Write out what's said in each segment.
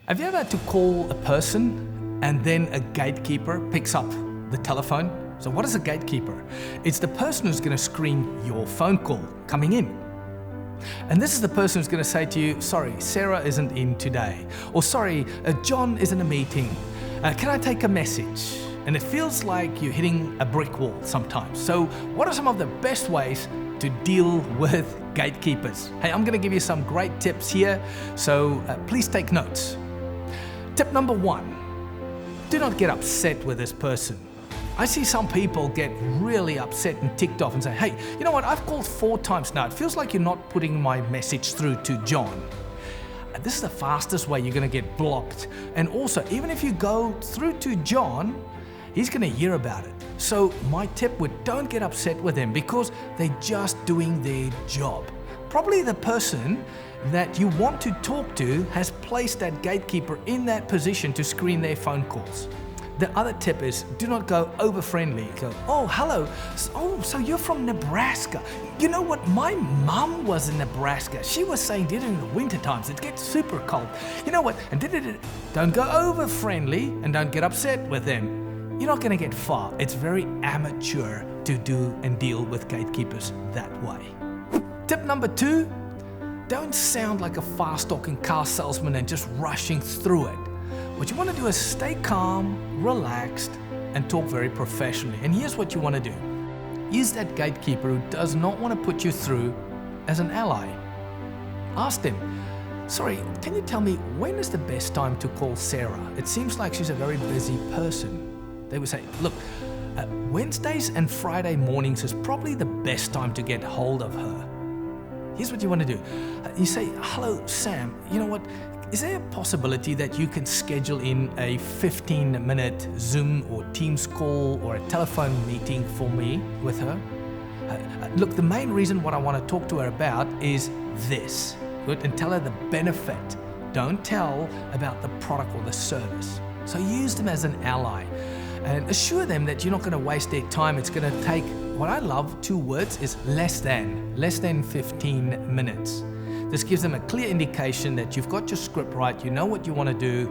Have you ever had to call a person and then a gatekeeper picks up the telephone? So what is a gatekeeper? It's the person who's going to screen your phone call coming in. And this is the person who's going to say to you, sorry, Sarah isn't in today. Or sorry, John is in a meeting. Can I take a message? And it feels like you're hitting a brick wall sometimes. So what are some of the best ways to deal with gatekeepers? Hey, I'm going to give you some great tips here. So please take notes. Tip number 1, do not get upset with this person. I see some people get really upset and ticked off and say, hey, you know what, I've called 4 times now. It feels like you're not putting my message through to John. This is the fastest way you're going to get blocked. And also, even if you go through to John, he's going to hear about it. So my tip would, don't get upset with them because they're just doing their job. Probably the person that you want to talk to has placed that gatekeeper in that position to screen their phone calls. The other tip is, do not go over friendly. Go, oh, hello. Oh, so you're from Nebraska. You know what? My mom was in Nebraska. She was saying during the winter times, it gets super cold. You know what? And don't go over friendly and don't get upset with them. You're not going to get far. It's very amateur to do and deal with gatekeepers that way. Tip number 2, don't sound like a fast-talking car salesman and just rushing through it. What you want to do is stay calm, relaxed, and talk very professionally. And here's what you want to do. Use that gatekeeper who does not want to put you through as an ally. Ask them, sorry, can you tell me when is the best time to call Sarah? It seems like she's a very busy person. They would say, look, Wednesdays and Friday mornings is probably the best time to get hold of her. Here's what you want to do. You say, hello, Sam, you know what? Is there a possibility that you can schedule in a 15-minute Zoom or Teams call or a telephone meeting for me with her? Look, the main reason what I want to talk to her about is this. Good? And tell her the benefit. Don't tell about the product or the service. So use them as an ally and assure them that you're not going to waste their time. It's going to take, what I love, 2 words is less than 15 minutes. This gives them a clear indication that you've got your script right, you know what you want to do,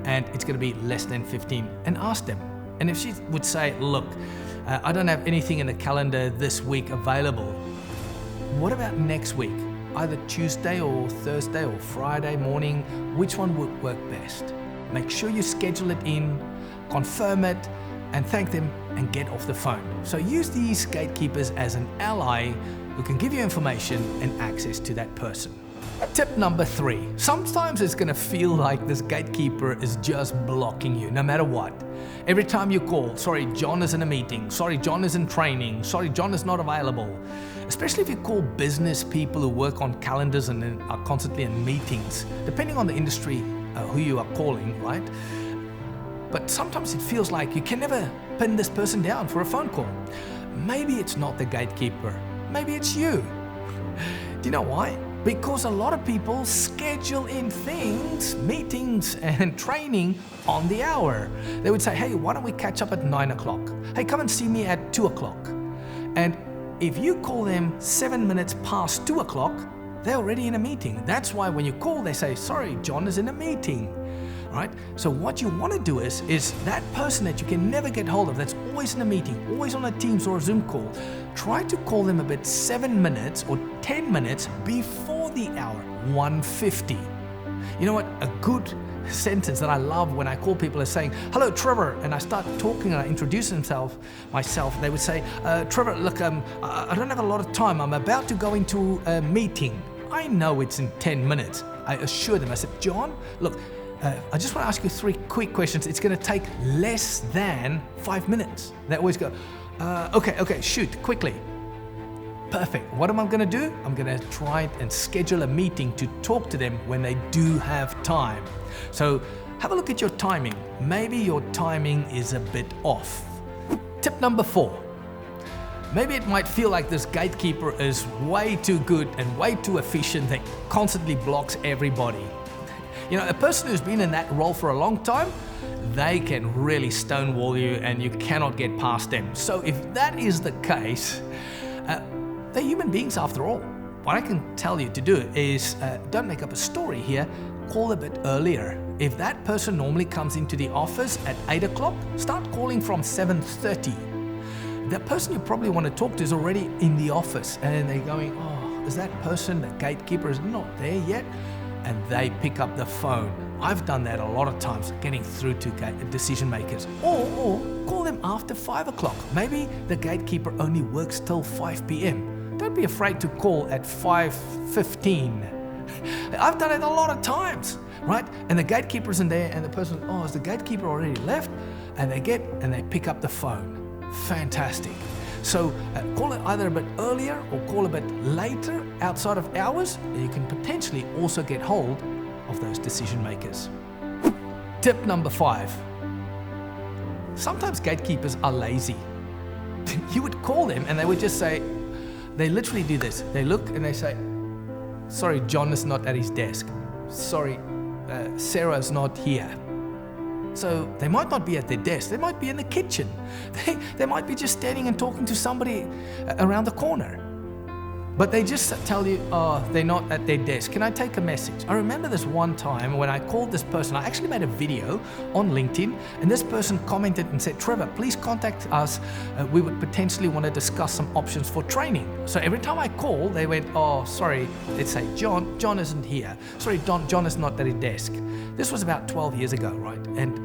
and it's going to be less than 15. And ask them. And if she would say, look, I don't have anything in the calendar this week available, what about next week? Either Tuesday or Thursday or Friday morning, which one would work best? Make sure you schedule it in, confirm it, and thank them and get off the phone. So use these gatekeepers as an ally who can give you information and access to that person. Tip number 3, sometimes it's going to feel like this gatekeeper is just blocking you no matter what. Every time you call, sorry, John is in a meeting, sorry, John is in training, sorry, John is not available. Especially if you call business people who work on calendars and are constantly in meetings, depending on the industry who you are calling, right? But sometimes it feels like you can never pin this person down for a phone call. Maybe it's not the gatekeeper. Maybe it's you. Do you know why? Because a lot of people schedule in things, meetings and training on the hour. They would say, hey, why don't we catch up at 9 o'clock? Hey, come and see me at 2 o'clock. And if you call them 7 minutes past 2 o'clock, they're already in a meeting. That's why when you call, they say, sorry, John is in a meeting. Right? So what you want to do is that person that you can never get hold of, that's always in a meeting, always on a Teams or a Zoom call, try to call them about 7 minutes or 10 minutes before the hour, 1:50. You know what? A good sentence that I love when I call people is saying, hello, Trevor, and I start talking and I introduce myself. They would say, Trevor, look, I don't have a lot of time. I'm about to go into a meeting. I know it's in 10 minutes. I assure them, I said, John, look, I just want to ask you 3 quick questions. It's going to take less than 5 minutes. They always go, okay, shoot, quickly. Perfect. What am I going to do? I'm going to try and schedule a meeting to talk to them when they do have time. So have a look at your timing. Maybe your timing is a bit off. Tip number 4. Maybe it might feel like this gatekeeper is way too good and way too efficient that constantly blocks everybody. You know, a person who's been in that role for a long time, they can really stonewall you and you cannot get past them. So if that is the case, they're human beings after all. What I can tell you to do is don't make up a story here. call a bit earlier. If that person normally comes into the office at 8 o'clock, start calling from 7:30. The person you probably want to talk to is already in the office and they're going, oh, is that person, the gatekeeper, is not there yet? And they pick up the phone. I've done that a lot of times, getting through to decision makers. Or call them after 5 o'clock. Maybe the gatekeeper only works till 5 p.m. Don't be afraid to call at 5:15. I've done it a lot of times, right? And the gatekeeper isn't there and the person, oh, is the gatekeeper already left? And they pick up the phone. Fantastic. So call it either a bit earlier or call a bit later outside of hours, and you can potentially also get hold of those decision makers. Tip number 5. Sometimes gatekeepers are lazy. You would call them and they would just say, they literally do this. They look and they say, sorry, John is not at his desk. Sorry, Sarah's not here. So they might not be at their desk, they might be in the kitchen. They might be just standing and talking to somebody around the corner. But they just tell you, oh, they're not at their desk. Can I take a message? I remember this one time when I called this person. I actually made a video on LinkedIn, and this person commented and said, Trevor, please contact us. We would potentially want to discuss some options for training. So every time I call, they went, oh, sorry, let's say, John isn't here. Sorry, John is not at his desk. This was about 12 years ago, right? And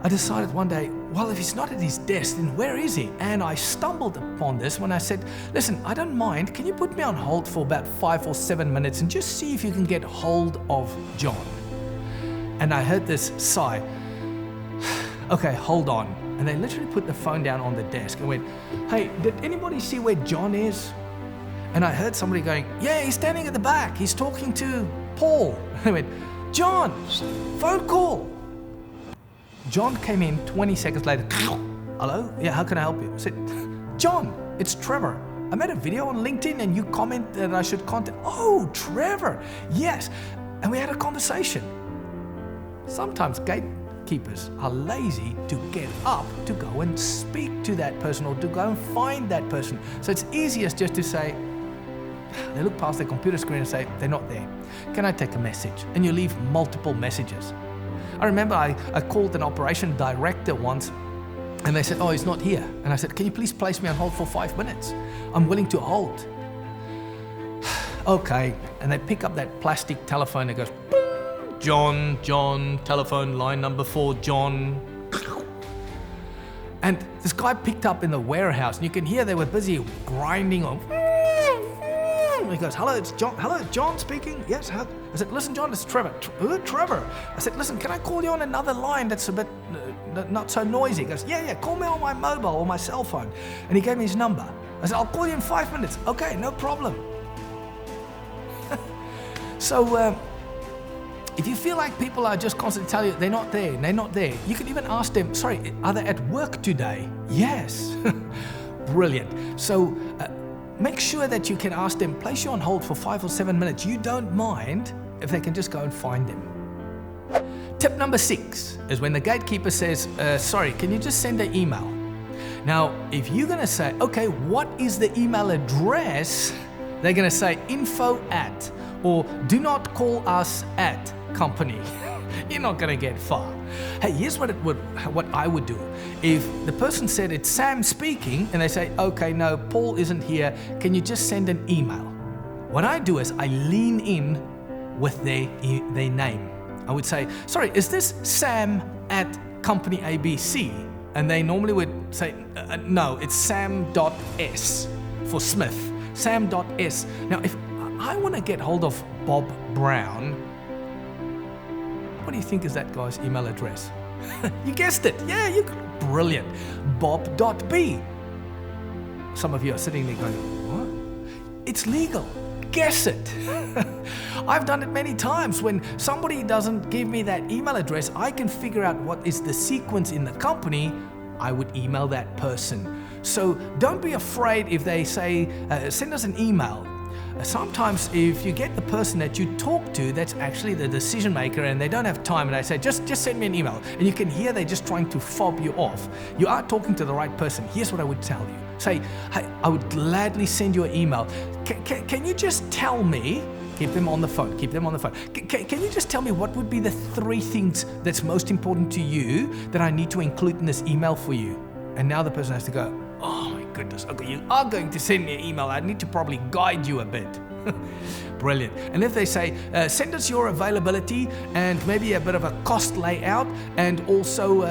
I decided one day, well, if he's not at his desk, then where is he? And I stumbled upon this when I said, listen, I don't mind. Can you put me on hold for about 5 or 7 minutes and just see if you can get hold of John? And I heard this sigh. Okay, hold on. And they literally put the phone down on the desk and went, hey, did anybody see where John is? And I heard somebody going, yeah, he's standing at the back. He's talking to Paul. And I went, John, phone call. John came in 20 seconds later. Hello? Yeah, how can I help you? I said, John, it's Trevor. I made a video on LinkedIn and you comment that I should contact. Oh, Trevor. Yes. And we had a conversation. Sometimes gatekeepers are lazy to get up to go and speak to that person or to go and find that person. So it's easiest just to say, they look past their computer screen and say, they're not there. Can I take a message? And you leave multiple messages. I remember I called an operation director once and they said, oh, he's not here. And I said, can you please place me on hold for 5 minutes? I'm willing to hold. Okay. And they pick up that plastic telephone and it goes, John, telephone line number 4, John. And this guy picked up in the warehouse and you can hear they were busy grinding on. He goes, hello, it's John. Hello, John speaking. Yes. I said, listen, John, it's Trevor. Trevor. I said, listen, can I call you on another line that's a bit not so noisy? He goes, yeah, call me on my mobile or my cell phone. And he gave me his number. I said, I'll call you in 5 minutes. Okay, no problem. So if you feel like people are just constantly telling you they're not there, you can even ask them, sorry, are they at work today? Yes. Brilliant. So make sure that you can ask them, place you on hold for 5 or 7 minutes. You don't mind if they can just go and find them. Tip number 6 is when the gatekeeper says, sorry, can you just send an email? Now, if you're going to say, okay, what is the email address? They're going to say info@ or do not call us at company. You're not going to get far. Hey, here's what I would do. If the person said it's Sam speaking and they say, okay, no, Paul isn't here, can you just send an email? What I do is I lean in with their name. I would say, sorry, is this Sam at company ABC? And they normally would say, no, it's Sam.S for Smith, Sam.S. Now, if I want to get hold of Bob Brown, what do you think is that guy's email address? You guessed it. Yeah, brilliant. Bob.B. Some of you are sitting there going, what? It's legal. Guess it. I've done it many times. When somebody doesn't give me that email address, I can figure out what is the sequence in the company. I would email that person. So don't be afraid if they say, send us an email. Sometimes if you get the person that you talk to that's actually the decision maker and they don't have time and they say, just send me an email, and you can hear they're just trying to fob you off, you are talking to the right person. Here's what I would tell you. Say, hey, I would gladly send you an email. Can you just tell me Keep them on the phone. Keep them on the phone. Can you just tell me what would be the 3 things that's most important to you that I need to include in this email for you? And now the person has to go, oh my goodness, okay, you are going to send me an email. I need to probably guide you a bit. Brilliant. And if they say, send us your availability and maybe a bit of a cost layout and also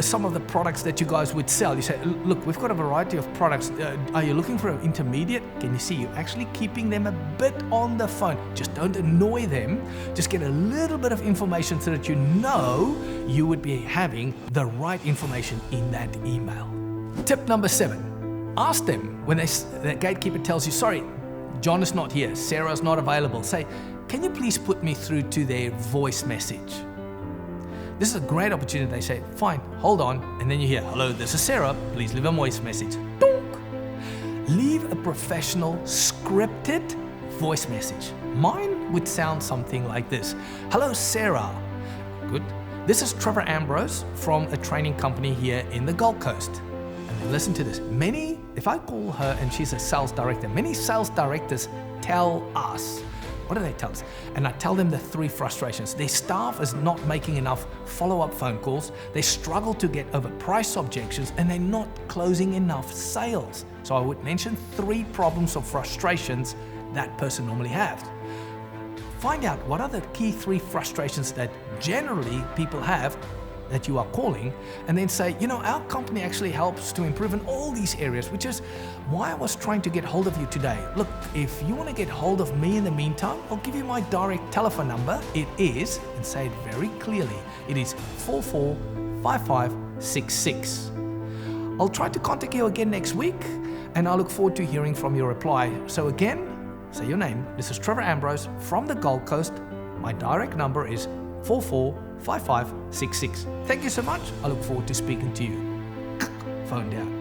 some of the products that you guys would sell. You say, look, we've got a variety of products. Are you looking for an intermediate? Can you see you're actually keeping them a bit on the phone? Just don't annoy them. Just get a little bit of information so that you know you would be having the right information in that email. Tip number 7, ask them when the gatekeeper tells you, sorry, John is not here, Sarah's not available. Say, can you please put me through to their voice message? This is a great opportunity. They say, fine, hold on. And then you hear, hello, this is Sarah. Please leave a voice message. Donk. Leave a professional scripted voice message. Mine would sound something like this. Hello, Sarah. Good. This is Trevor Ambrose from a training company here in the Gold Coast. And listen to this. If I call her and she's a sales director, many sales directors tell us, what do they tell us? And I tell them the 3 frustrations. Their staff is not making enough follow-up phone calls, they struggle to get over price objections, and they're not closing enough sales. So I would mention 3 problems or frustrations that person normally has. Find out what are the key 3 frustrations that generally people have that you are calling, and then say, our company actually helps to improve in all these areas, which is why I was trying to get hold of you today. Look, if you want to get hold of me in the meantime, I'll give you my direct telephone number. It is, and say it very clearly, it is 445566. I'll try to contact you again next week, and I look forward to hearing from your reply. So again, say your name. This is Trevor Ambrose from the Gold Coast. My direct number is 445566. Thank you so much. I look forward to speaking to you. Phone down.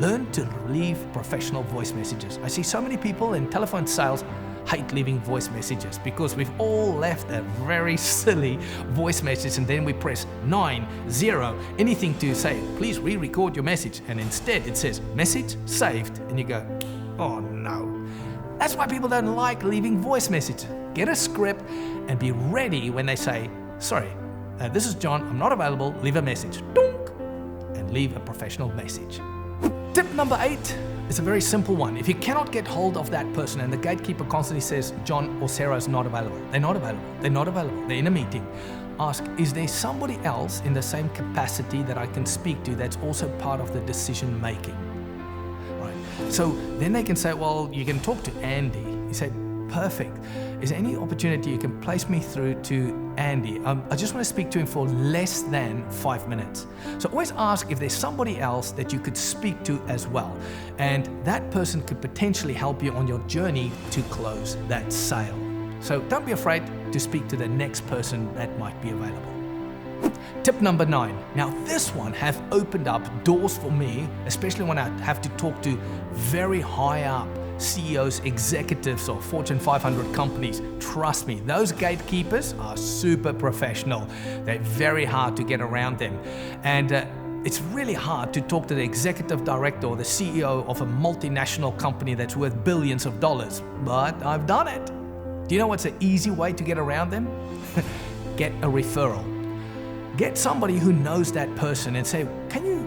Learn to leave professional voice messages. I see so many people in telephone sales hate leaving voice messages because we've all left a very silly voice message and then we press 9, 0, anything to say, please re-record your message. And instead it says, message saved. And you go, oh no. That's why people don't like leaving voice messages. Get a script and be ready when they say, sorry, this is John, I'm not available, leave a message. Donk, and leave a professional message. Tip number 8 is a very simple one. If you cannot get hold of that person and the gatekeeper constantly says, John or Sarah is not available, they're not available, they're not available, they're in a meeting, ask, is there somebody else in the same capacity that I can speak to that's also part of the decision making? Right. So then they can say, well, you can talk to Andy. You say, perfect. Is there any opportunity you can place me through to Andy? I just want to speak to him for less than 5 minutes. So always ask if there's somebody else that you could speak to as well. And that person could potentially help you on your journey to close that sale. So don't be afraid to speak to the next person that might be available. Tip number 9. Now this one has opened up doors for me, especially when I have to talk to very high up CEOs, executives of Fortune 500 companies. Trust me, those gatekeepers are super professional. They're very hard to get around them. And it's really hard to talk to the executive director or the CEO of a multinational company that's worth billions of dollars. But I've done it. Do you know what's an easy way to get around them? Get a referral. Get somebody who knows that person and say, can you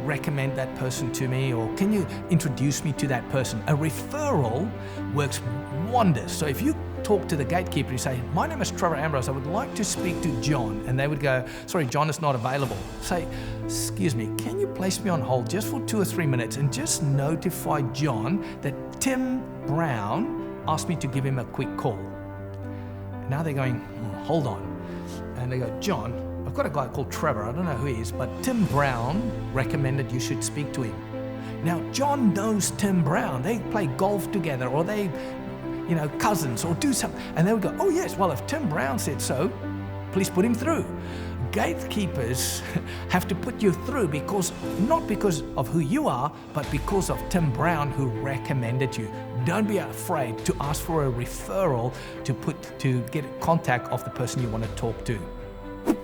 recommend that person to me, or can you introduce me to that person? A referral works wonders. So if you talk to the gatekeeper, you say, my name is Trevor Ambrose, I would like to speak to John. And they would go, sorry, John is not available. Say, excuse me, can you place me on hold just for 2 or 3 minutes and just notify John that Tim Brown asked me to give him a quick call. And now they're going, hold on. And they go, John, I've got a guy called Trevor, I don't know who he is, but Tim Brown recommended you should speak to him. Now, John knows Tim Brown. They play golf together, or they, cousins, or do something. And they would go, oh yes, well, if Tim Brown said so, please put him through. Gatekeepers have to put you through not because of who you are, but because of Tim Brown who recommended you. Don't be afraid to ask for a referral to get contact of the person you want to talk to.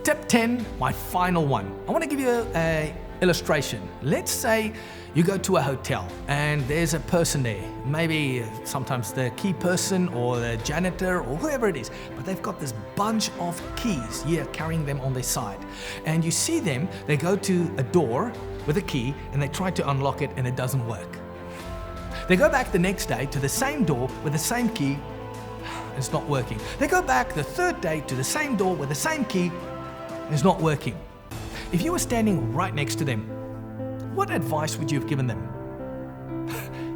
Tip 10, my final one. I want to give you a illustration. Let's say you go to a hotel and there's a person there, maybe sometimes the key person or the janitor or whoever it is, but they've got this bunch of keys here carrying them on their side. And you see them, they go to a door with a key and they try to unlock it and it doesn't work. They go back the next day to the same door with the same key, it's not working. They go back the third day to the same door with the same key, it's not working. If you were standing right next to them, what advice would you have given them?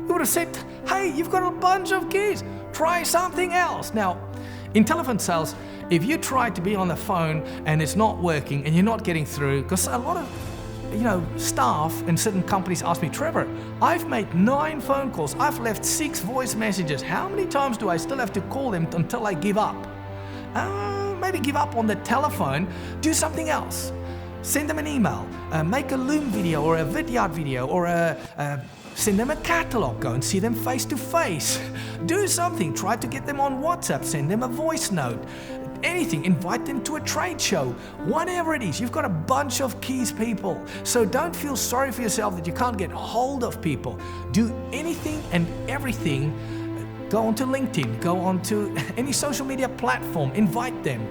You would have said, hey, you've got a bunch of keys, try something else. Now, in telephone sales, if you try to be on the phone and it's not working and you're not getting through, because a lot of staff in certain companies ask me, Trevor, I've made 9 phone calls, I've left 6 voice messages. How many times do I still have to call them until I give up? Maybe give up on the telephone, do something else. Send them an email, make a Loom video or a Vidyard video, or send them a catalog, go and see them face to face. Do something, try to get them on WhatsApp, send them a voice note. Anything, invite them to a trade show, whatever it is. You've got a bunch of keys, people. So don't feel sorry for yourself that you can't get hold of people. Do anything and everything. Go onto LinkedIn, go onto any social media platform, invite them.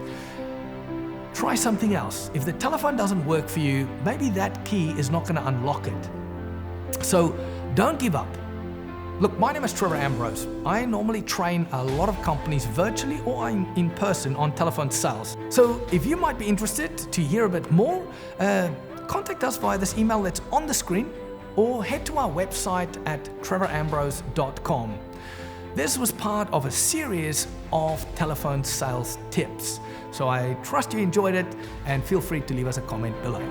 Try something else. If the telephone doesn't work for you, maybe that key is not going to unlock it. So don't give up. Look, my name is Trevor Ambrose. I normally train a lot of companies virtually or in person on telephone sales. So if you might be interested to hear a bit more, contact us via this email that's on the screen or head to our website at trevorambrose.com. This was part of a series of telephone sales tips. So I trust you enjoyed it and feel free to leave us a comment below.